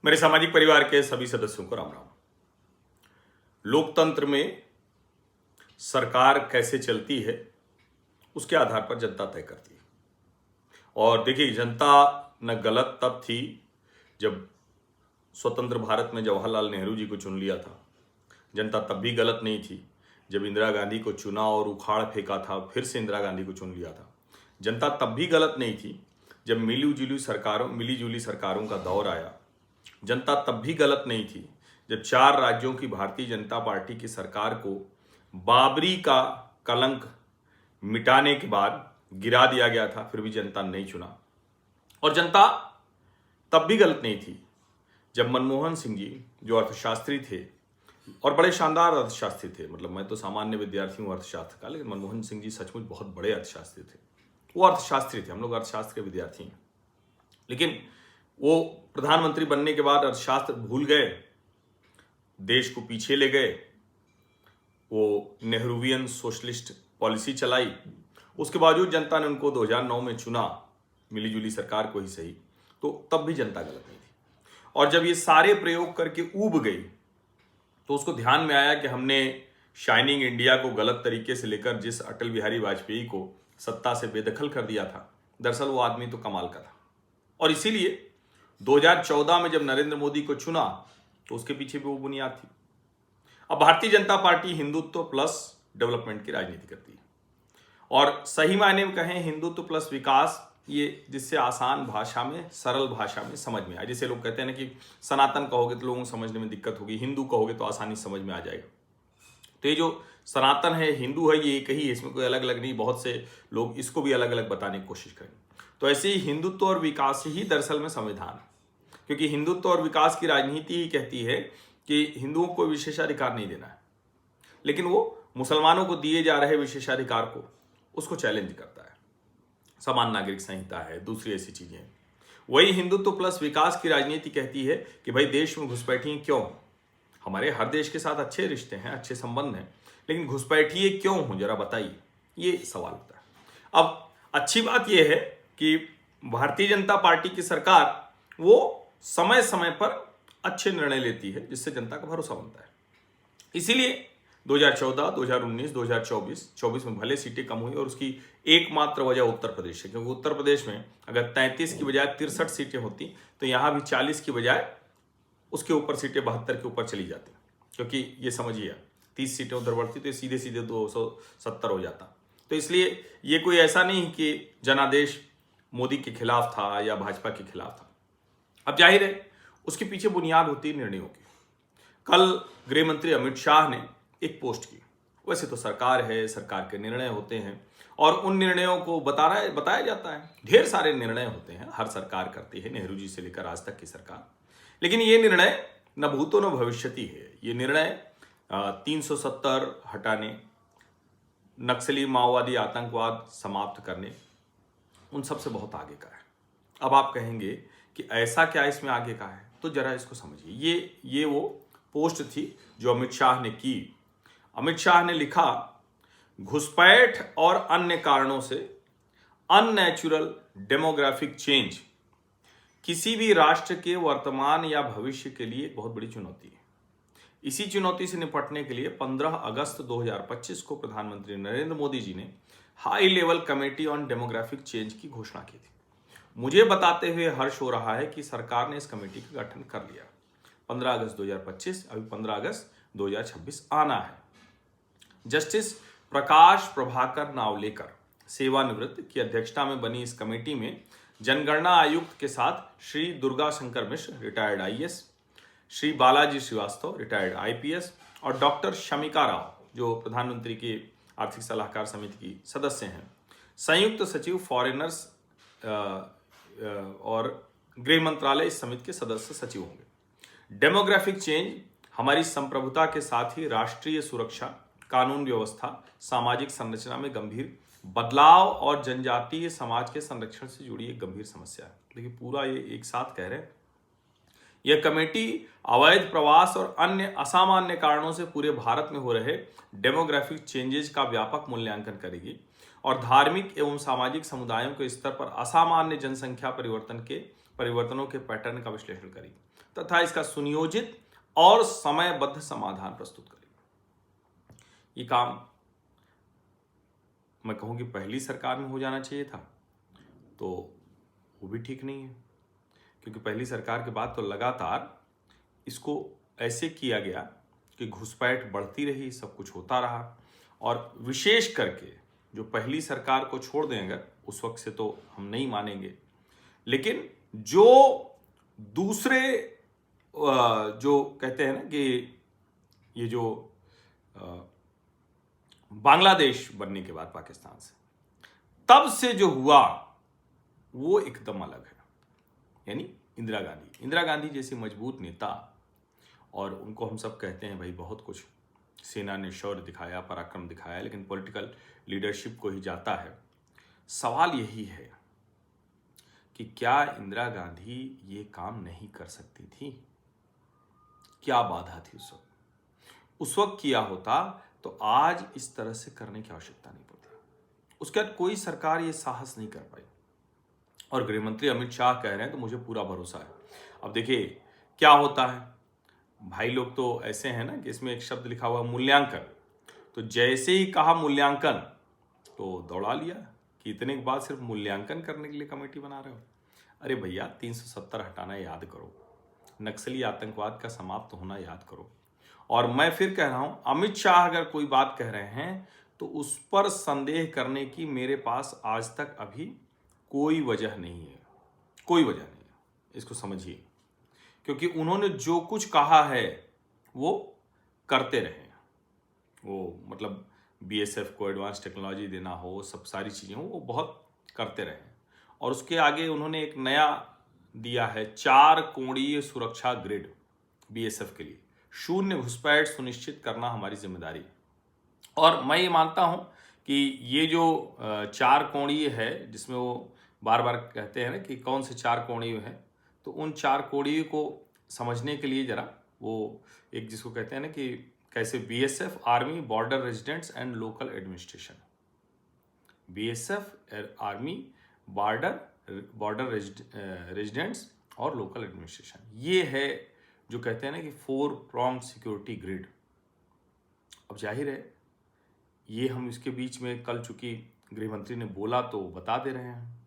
मेरे सामाजिक परिवार के सभी सदस्यों को राम राम। लोकतंत्र में सरकार कैसे चलती है उसके आधार पर जनता तय करती है। और देखिए, जनता न गलत तब थी जब स्वतंत्र भारत में जवाहरलाल नेहरू जी को चुन लिया था। जनता तब भी गलत नहीं थी जब इंदिरा गांधी को चुना और उखाड़ फेंका था, फिर से इंदिरा गांधी को चुन लिया था। जनता तब भी गलत नहीं थी जब मिली जुली सरकारों का दौर आया। जनता तब भी गलत नहीं थी जब 4 राज्यों की भारतीय जनता पार्टी की सरकार को बाबरी का कलंक मिटाने के बाद गिरा दिया गया था, फिर भी जनता ने नहीं चुना। और जनता तब भी गलत नहीं थी जब मनमोहन सिंह जी, जो अर्थशास्त्री थे और बड़े शानदार अर्थशास्त्री थे, मतलब मैं तो सामान्य विद्यार्थी हूँ अर्थशास्त्र का, लेकिन मनमोहन सिंह जी सचमुच बहुत बड़े अर्थशास्त्री थे। वो अर्थशास्त्री थे, हम लोग अर्थशास्त्र के विद्यार्थी हैं, लेकिन वो प्रधानमंत्री बनने के बाद अर्थशास्त्र भूल गए, देश को पीछे ले गए। वो नेहरूवियन सोशलिस्ट पॉलिसी चलाई। उसके बावजूद जनता ने उनको 2009 में चुना, मिलीजुली सरकार को ही सही, तो तब भी जनता गलत नहीं थी। और जब ये सारे प्रयोग करके ऊब गई तो उसको ध्यान में आया कि हमने शाइनिंग इंडिया को गलत तरीके से लेकर जिस अटल बिहारी वाजपेयी को सत्ता से बेदखल कर दिया था, दरअसल वो आदमी तो कमाल का था। और इसीलिए 2014 में जब नरेंद्र मोदी को चुना तो उसके पीछे भी वो बुनियाद थी। अब Bharatiya Janata party Hindutva plus development की राजनीति करती है, और सही मायने में कहें हिंदुत्व प्लस विकास, ये जिससे आसान भाषा में, सरल भाषा में समझ में आए। जैसे लोग कहते हैं ना कि सनातन कहोगे तो लोगों को समझने में दिक्कत होगी, हिंदू कहोगे तो आसानी समझ में आ जाएगा। तो ये जो सनातन है, हिंदू है, ये एक ही है, इसमें कोई अलग अलग नहीं। बहुत से लोग इसको भी अलग अलग बताने की कोशिश करेंगे। तो ऐसे ही हिंदुत्व और विकास ही दरअसल में संविधान है, क्योंकि हिंदुत्व और विकास की राजनीति ही कहती है कि हिंदुओं को विशेषाधिकार नहीं देना है, लेकिन वो मुसलमानों को दिए जा रहे विशेषाधिकार को, उसको चैलेंज करता है। समान नागरिक संहिता है, दूसरी ऐसी चीजें। वही हिंदुत्व प्लस विकास की राजनीति कहती है कि भाई देश में घुसपैठिए क्यों? हमारे हर देश के साथ अच्छे रिश्ते हैं, अच्छे संबंध हैं, लेकिन घुसपैठिए क्यों हो, जरा बताइए, ये सवाल होता है। अब अच्छी बात यह है कि भारतीय जनता पार्टी की सरकार वो समय समय पर अच्छे निर्णय लेती है, जिससे जनता का भरोसा बनता है। इसीलिए 2014, 2019, 2024 में भले सीटें कम हुई, और उसकी एकमात्र वजह उत्तर प्रदेश है, क्योंकि उत्तर प्रदेश में अगर 33 की बजाय 63 सीटें होती तो यहां भी 40 की बजाय उसके ऊपर सीटें 72 के ऊपर चली जाती, क्योंकि ये समझिए 30 सीटें उधर बढ़ती तो सीधे सीधे 270 हो जाता। तो इसलिए ये कोई ऐसा नहीं कि जनादेश मोदी के खिलाफ था या भाजपा के खिलाफ था। अब जाहिर है उसके पीछे बुनियाद होती है निर्णयों की। कल गृह मंत्री अमित शाह ने एक पोस्ट की। वैसे तो सरकार है, सरकार के निर्णय होते हैं और उन निर्णयों को बताया जाता है। ढेर सारे निर्णय होते हैं, हर सरकार करती है, नेहरू जी से लेकर आज तक की सरकार। लेकिन ये निर्णय न भूतो न भविष्यति है। ये निर्णय 370 हटाने, नक्सली माओवादी आतंकवाद समाप्त करने, उन सब से बहुत आगे का है। अब आप कहेंगे कि ऐसा क्या इसमें आगे का है, तो जरा इसको समझिए। ये वो पोस्ट थी जो अमित शाह ने की। अमित शाह ने लिखा, घुसपैठ और अन्य कारणों से अननेचुरल डेमोग्राफिक चेंज किसी भी राष्ट्र के वर्तमान या भविष्य के लिए बहुत बड़ी चुनौती है। इसी चुनौती से निपटने के लिए 15 अगस्त 2025 को प्रधानमंत्री नरेंद्र मोदी जी ने high level committee on demographic change की घोषणा की थी। मुझे बताते हुए हर्ष हो रहा है कि सरकार ने इस कमेटी का गठन कर लिया। 15 अगस्त 2025, अभी 15 अगस्त 2026 आना है। जस्टिस प्रकाश प्रभाकर नावलेकर, सेवानिवृत्त, की अध्यक्षता में बनी इस कमेटी में जनगणना आयुक्त के साथ Shri Durga Shankar Mishra, retired IAS, Shri Balaji Srivastava, retired IPS, और डॉक्टर शमिका राव, जो प्रधानमंत्री की आर्थिक सलाहकार समिति की सदस्य हैं, संयुक्त सचिव फॉरेनर्स और गृह मंत्रालय इस समिति के सदस्य सचिव होंगे। डेमोग्राफिक चेंज हमारी संप्रभुता के साथ ही राष्ट्रीय सुरक्षा, कानून व्यवस्था, सामाजिक संरचना में गंभीर बदलाव और जनजातीय समाज के संरक्षण से जुड़ी एक गंभीर समस्या है। देखिए, पूरा ये एक साथ कह रहे हैं। यह कमेटी अवैध प्रवास और अन्य असामान्य कारणों से पूरे भारत में हो रहे डेमोग्राफिक चेंजेस का व्यापक मूल्यांकन करेगी और धार्मिक एवं सामाजिक समुदायों के स्तर पर असामान्य जनसंख्या परिवर्तनों के पैटर्न का विश्लेषण करेगी तथा इसका सुनियोजित और समयबद्ध समाधान प्रस्तुत करेगी। ये काम मैं कहूँ कि पहली सरकार में हो जाना चाहिए था, तो वो भी ठीक नहीं है, क्योंकि पहली सरकार के बाद तो लगातार इसको ऐसे किया गया कि घुसपैठ बढ़ती रही, सब कुछ होता रहा। और विशेष करके जो पहली सरकार को छोड़ दें अगर, उस वक्त से तो हम नहीं मानेंगे, लेकिन जो दूसरे जो कहते हैं ना कि ये जो बांग्लादेश बनने के बाद पाकिस्तान से, तब से जो हुआ वो एकदम अलग है। यानी इंदिरा गांधी जैसी मजबूत नेता, और उनको हम सब कहते हैं भाई बहुत कुछ सेना ने शौर्य दिखाया, पराक्रम दिखाया, लेकिन पॉलिटिकल लीडरशिप को ही जाता है। सवाल यही है कि क्या इंदिरा गांधी ये काम नहीं कर सकती थी? क्या बाधा थी उस वक्त? उस वक्त किया होता तो आज इस तरह से करने की आवश्यकता नहीं पड़ती। उसके बाद कोई सरकार ये साहस नहीं कर पाई, और गृहमंत्री अमित शाह कह रहे हैं तो मुझे पूरा भरोसा है। अब देखिए क्या होता है, भाई लोग तो ऐसे हैं ना कि इसमें एक शब्द लिखा हुआ मूल्यांकन, तो जैसे ही कहा मूल्यांकन तो दौड़ा लिया कि इतने के बाद सिर्फ मूल्यांकन करने के लिए कमेटी बना रहे हो। अरे भैया 370 हटाना याद करो, नक्सली आतंकवाद का समाप्त होना याद करो। और मैं फिर कह रहा हूं, अमित शाह अगर कोई बात कह रहे हैं तो उस पर संदेह करने की मेरे पास आज तक अभी कोई वजह नहीं है, कोई वजह नहीं है, इसको समझिए। क्योंकि उन्होंने जो कुछ कहा है वो करते रहे। वो मतलब बीएसएफ को एडवांस टेक्नोलॉजी देना हो, सब सारी चीज़ें हो, वो बहुत करते रहे। और उसके आगे उन्होंने एक नया दिया है 4 कोणीय सुरक्षा ग्रिड बीएसएफ के लिए, शून्य घुसपैठ सुनिश्चित करना हमारी जिम्मेदारी। और मैं ये मानता हूं कि ये जो 4 कोणीय है, जिसमें वो बार बार कहते हैं ना कि कौन से 4 कोणीय हैं, तो उन 4 कोणीय को समझने के लिए जरा वो एक जिसको कहते हैं ना कि कैसे BSF, army, border residents and local administration, BSF, army, border residents और लोकल एडमिनिस्ट्रेशन, ये है जो कहते हैं ना कि 4 pronged सिक्योरिटी ग्रिड। अब जाहिर है ये हम इसके बीच में कल चूंकि गृहमंत्री ने बोला तो बता दे रहे हैं,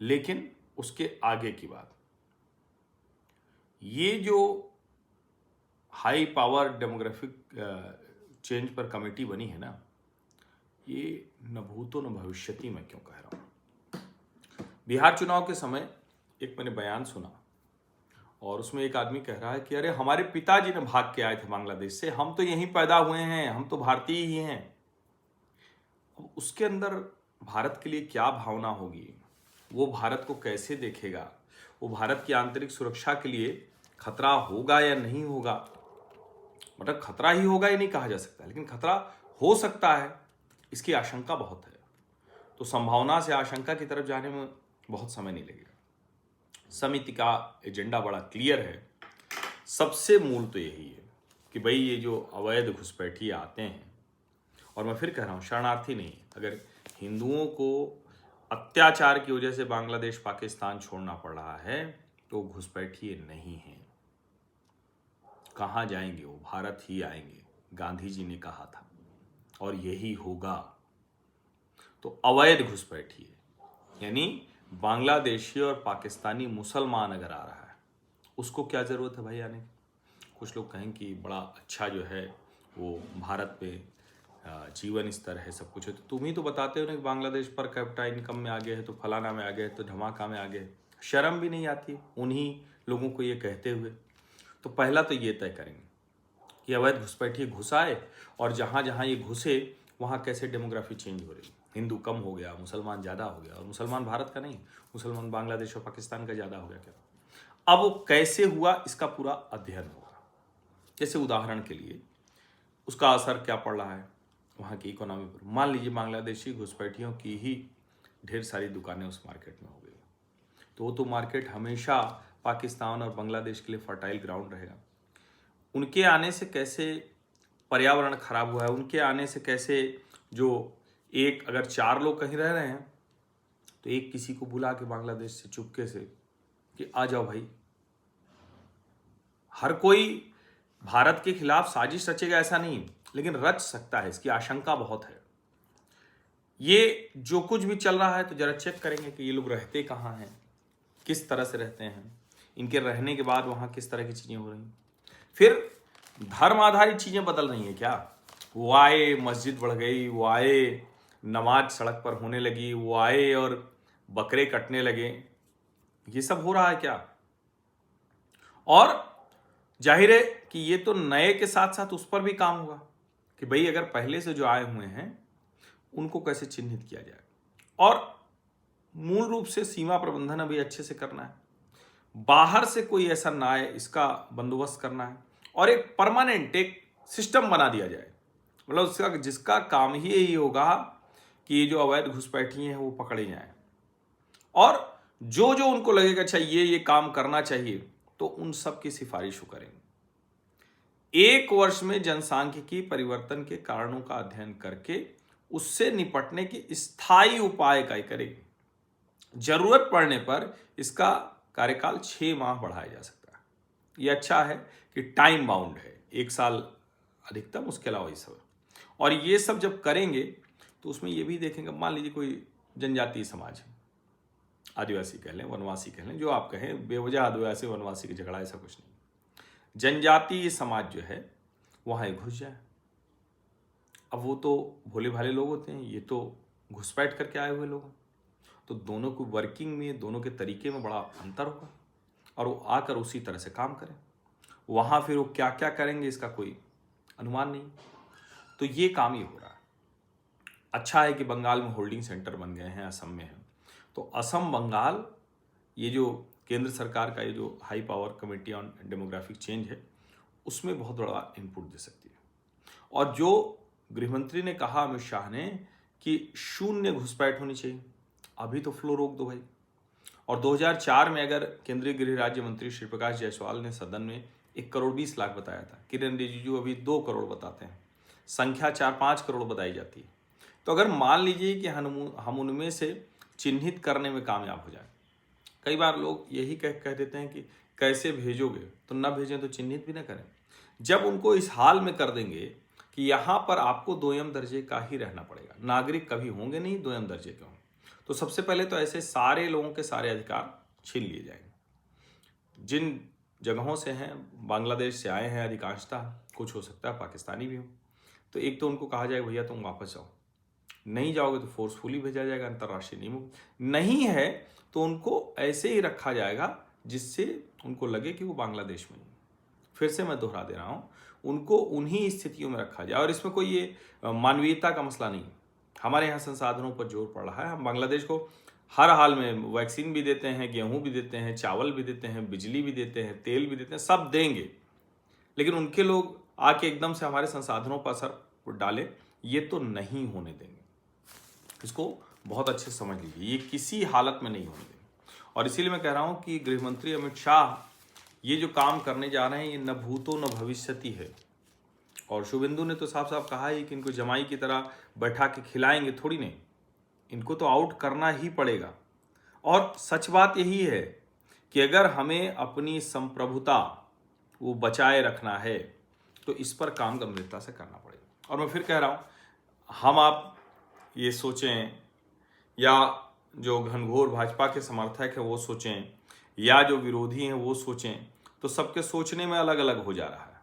लेकिन उसके आगे की बात, ये जो हाई पावर डेमोग्राफिक चेंज पर कमेटी बनी है ना, ये न भूतो न भविष्यति, मैं क्यों कह रहा हूं। बिहार चुनाव के समय एक मैंने बयान सुना, और उसमें एक आदमी कह रहा है कि अरे हमारे पिताजी ने भाग के आए थे बांग्लादेश से, हम तो यहीं पैदा हुए हैं, हम तो भारतीय ही हैं। अब उसके अंदर भारत के लिए क्या भावना होगी, वो भारत को कैसे देखेगा, वो भारत की आंतरिक सुरक्षा के लिए खतरा होगा या नहीं होगा। मतलब खतरा ही होगा ये नहीं कहा जा सकता, लेकिन खतरा हो सकता है, इसकी आशंका बहुत है। तो संभावना से आशंका की तरफ जाने में बहुत समय नहीं लगेगा। समिति का एजेंडा बड़ा क्लियर है। सबसे मूल तो यही है कि भाई ये जो अवैध घुसपैठिए आते हैं, और मैं फिर कह रहा हूँ शरणार्थी नहीं, अगर हिंदुओं को अत्याचार की वजह से बांग्लादेश पाकिस्तान छोड़ना पड़ रहा है तो घुसपैठिए नहीं हैं। कहाँ जाएंगे वो? भारत ही आएंगे, गांधी जी ने कहा था, और यही होगा। तो अवैध घुसपैठिए यानी बांग्लादेशी और पाकिस्तानी मुसलमान अगर आ रहा है, उसको क्या ज़रूरत है भाई आने की? कुछ लोग कहें कि बड़ा अच्छा जो है वो भारत में जीवन स्तर है, सब कुछ है, तो तुम ही तो बताते हो ना कि बांग्लादेश पर कैपिटा इनकम में आगे है, तो फलाना में आगे है, तो धमाका में आगे है। शर्म भी नहीं आती उन्हीं लोगों को ये कहते हुए। तो पहला तो ये तय करेंगे कि अवैध घुसपैठिए घुसाए, और जहाँ जहाँ ये घुसे वहाँ कैसे डेमोग्राफी चेंज हो रही, हिंदू कम हो गया, मुसलमान ज़्यादा हो गया, और मुसलमान भारत का नहीं, मुसलमान बांग्लादेश और पाकिस्तान का ज़्यादा हो गया क्या? अब वो कैसे हुआ इसका पूरा अध्ययन होगा। जैसे उदाहरण के लिए उसका असर क्या पड़ रहा है वहाँ की इकोनॉमी पर। मान लीजिए बांग्लादेशी घुसपैठियों की ही ढेर सारी दुकानें उस मार्केट में हो गई, तो वो तो मार्केट हमेशा पाकिस्तान और बांग्लादेश के लिए फर्टाइल ग्राउंड रहेगा। उनके आने से कैसे पर्यावरण खराब हुआ है, उनके आने से कैसे जो एक अगर 4 लोग कहीं रह रहे हैं तो एक किसी को बुला के बांग्लादेश से चुपके से कि आ जाओ भाई। हर कोई भारत के खिलाफ साजिश रचेगा ऐसा नहीं, लेकिन रच सकता है, इसकी आशंका बहुत है। ये जो कुछ भी चल रहा है तो जरा चेक करेंगे कि ये लोग रहते कहाँ हैं, किस तरह से रहते हैं, इनके रहने के बाद वहाँ किस तरह की चीज़ें हो रही हैं। फिर धर्म आधारित चीज़ें बदल रही हैं क्या? वो आए मस्जिद बढ़ गई, वो आए नमाज सड़क पर होने लगी, वो आए और बकरे कटने लगे, ये सब हो रहा है क्या? और जाहिर है कि ये तो नए के साथ साथ उस पर भी काम होगा कि भाई अगर पहले से जो आए हुए हैं उनको कैसे चिन्हित किया जाए, और मूल रूप से सीमा प्रबंधन अभी अच्छे से करना है, बाहर से कोई ऐसा ना आए इसका बंदोबस्त करना है, और एक परमानेंट एक सिस्टम बना दिया जाए, मतलब उसका जिसका काम ही यही होगा कि ये जो अवैध घुसपैठी हैं वो पकड़े जाएं, और जो जो उनको लगेगा अच्छा ये काम करना चाहिए तो उन सब की सिफारिश करेंगे। 1 वर्ष में जनसांख्यिकी परिवर्तन के कारणों का अध्ययन करके उससे निपटने के स्थायी उपाय करेंगे। जरूरत पड़ने पर इसका कार्यकाल 6 माह बढ़ाया जा सकता है। यह अच्छा है कि टाइम बाउंड है, 1 साल अधिकतम, उसके अलावा ये सब। और ये सब जब करेंगे तो उसमें ये भी देखेंगे, मान लीजिए कोई जनजातीय समाज है, आदिवासी कह लें, वनवासी कह लें, जो आप कहें, बेवजह आदिवासी वनवासी की झगड़ा ऐसा कुछ नहीं, जनजातीय समाज जो है वहाँ घुस जाए। अब वो तो भोले भाले लोग होते हैं, ये तो घुसपैठ करके आए हुए लोग हैं, तो दोनों को वर्किंग में, दोनों के तरीके में बड़ा अंतर होगा, और वो आकर उसी तरह से काम करें। वहाँ फिर वो क्या क्या करेंगे इसका कोई अनुमान नहीं। तो ये काम ही हो रहा है। अच्छा है कि बंगाल में होल्डिंग सेंटर बन गए हैं, असम में है, तो असम बंगाल ये जो केंद्र सरकार का ये जो high power committee on demographic change है उसमें बहुत बड़ा इनपुट दे सकती है। और जो गृहमंत्री ने कहा अमित शाह ने कि 0 घुसपैठ होनी चाहिए, अभी तो फ्लो रोक दो भाई। और 2004 में अगर केंद्रीय गृह राज्य मंत्री श्री प्रकाश जायसवाल ने सदन में 1 करोड़ 20 लाख बताया था, किरण रिजिजू अभी 2 करोड़ बताते हैं, संख्या 4-5 करोड़ बताई जाती है। तो अगर मान लीजिए कि हम उनमें से चिन्हित करने में कामयाब हो जाए, कई बार लोग यही कह देते हैं कि कैसे भेजोगे, तो न भेजें तो चिन्हित भी न करें। जब उनको इस हाल में कर देंगे कि यहाँ पर आपको 2म दर्जे का ही रहना पड़ेगा, नागरिक कभी होंगे नहीं 2म दर्जे के होंगे, तो सबसे पहले तो ऐसे सारे लोगों के सारे अधिकार छीन लिए जाएंगे। जिन जगहों से हैं, बांग्लादेश से आए हैं अधिकांशतः, कुछ हो सकता है पाकिस्तानी भी हो, तो एक तो उनको कहा जाए भैया तुम वापस जाओ, नहीं जाओगे तो फोर्सफुली भेजा जाएगा अंतर्राष्ट्रीय नियमों, नहीं है तो उनको ऐसे ही रखा जाएगा जिससे उनको लगे कि वो बांग्लादेश में। फिर से मैं दोहरा दे रहा हूँ, उनको उन्हीं स्थितियों में रखा जाए। और इसमें कोई ये मानवीयता का मसला नहीं, हमारे यहाँ संसाधनों पर जोर पड़ रहा है। हम बांग्लादेश को हर हाल में वैक्सीन भी देते हैं, गेहूं भी देते हैं, चावल भी देते हैं, बिजली भी देते हैं, तेल भी देते हैं, सब देंगे, लेकिन उनके लोग आके एकदम से हमारे संसाधनों पर असर डाले, ये तो नहीं होने देंगे। इसको बहुत अच्छे समझ लीजिए, ये किसी हालत में नहीं होने देंगे। और इसीलिए मैं कह रहा हूँ कि गृहमंत्री अमित शाह ये जो काम करने जा रहे हैं ये न भूतो न भविष्यति है। और शुभेंदु ने तो साफ साफ कहा है कि इनको जमाई की तरह बैठा के खिलाएंगे थोड़ी नहीं, इनको तो आउट करना ही पड़ेगा। और सच बात यही है कि अगर हमें अपनी संप्रभुता वो बचाए रखना है तो इस पर काम गंभीरता से करना पड़ेगा। और मैं फिर कह रहा हूँ, हम आप ये सोचें, या जो घनघोर भाजपा के समर्थक हैं वो सोचें, या जो विरोधी हैं वो सोचें, तो सबके सोचने में अलग अलग हो जा रहा है।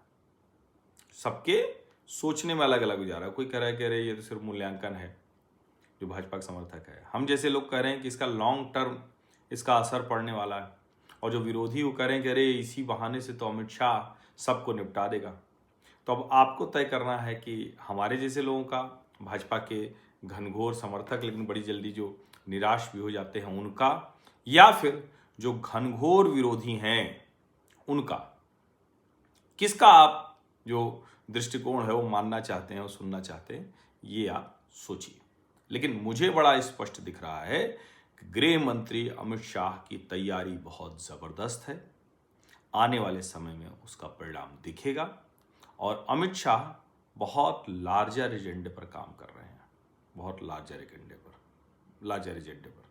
सबके सोचने में अलग अलग हो जा रहा है। कोई कह रहा है कि अरे ये तो सिर्फ मूल्यांकन है, जो भाजपा का समर्थक है। हम जैसे लोग कह रहे हैं कि इसका लॉन्ग टर्म इसका असर पड़ने वाला है। और जो विरोधी वो कह रहे हैं कि अरे इसी बहाने से तो अमित शाह सबको निपटा देगा। तो अब आपको तय करना है कि हमारे जैसे लोगों का, भाजपा के घनघोर समर्थक लेकिन बड़ी जल्दी जो निराश भी हो जाते हैं उनका, या फिर जो घनघोर विरोधी हैं उनका, किसका आप जो दृष्टिकोण है वो मानना चाहते हैं और सुनना चाहते हैं, ये आप सोचिए। लेकिन मुझे बड़ा स्पष्ट दिख रहा है कि गृह मंत्री अमित शाह की तैयारी बहुत जबरदस्त है। आने वाले समय में उसका परिणाम दिखेगा और अमित शाह बहुत लार्जर एजेंडे पर काम कर रहे हैं। बहुत लार्जर एजेंडे पर।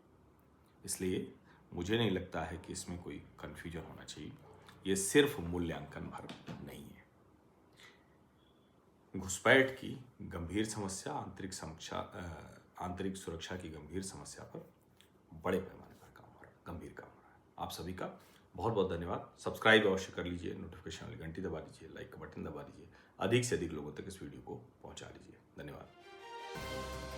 इसलिए मुझे नहीं लगता है कि इसमें कोई कन्फ्यूजन होना चाहिए। ये सिर्फ मूल्यांकन भर नहीं है। घुसपैठ की गंभीर समस्या, आंतरिक सुरक्षा की गंभीर समस्या पर बड़े पैमाने पर गंभीर काम हो रहा है। आप सभी का बहुत बहुत धन्यवाद। सब्सक्राइब अवश्य कर लीजिए, नोटिफिकेशन वाली घंटी दबा दीजिए, लाइक का बटन दबा दीजिए, अधिक से अधिक लोगों तक इस वीडियो को पहुंचा लीजिए। धन्यवाद।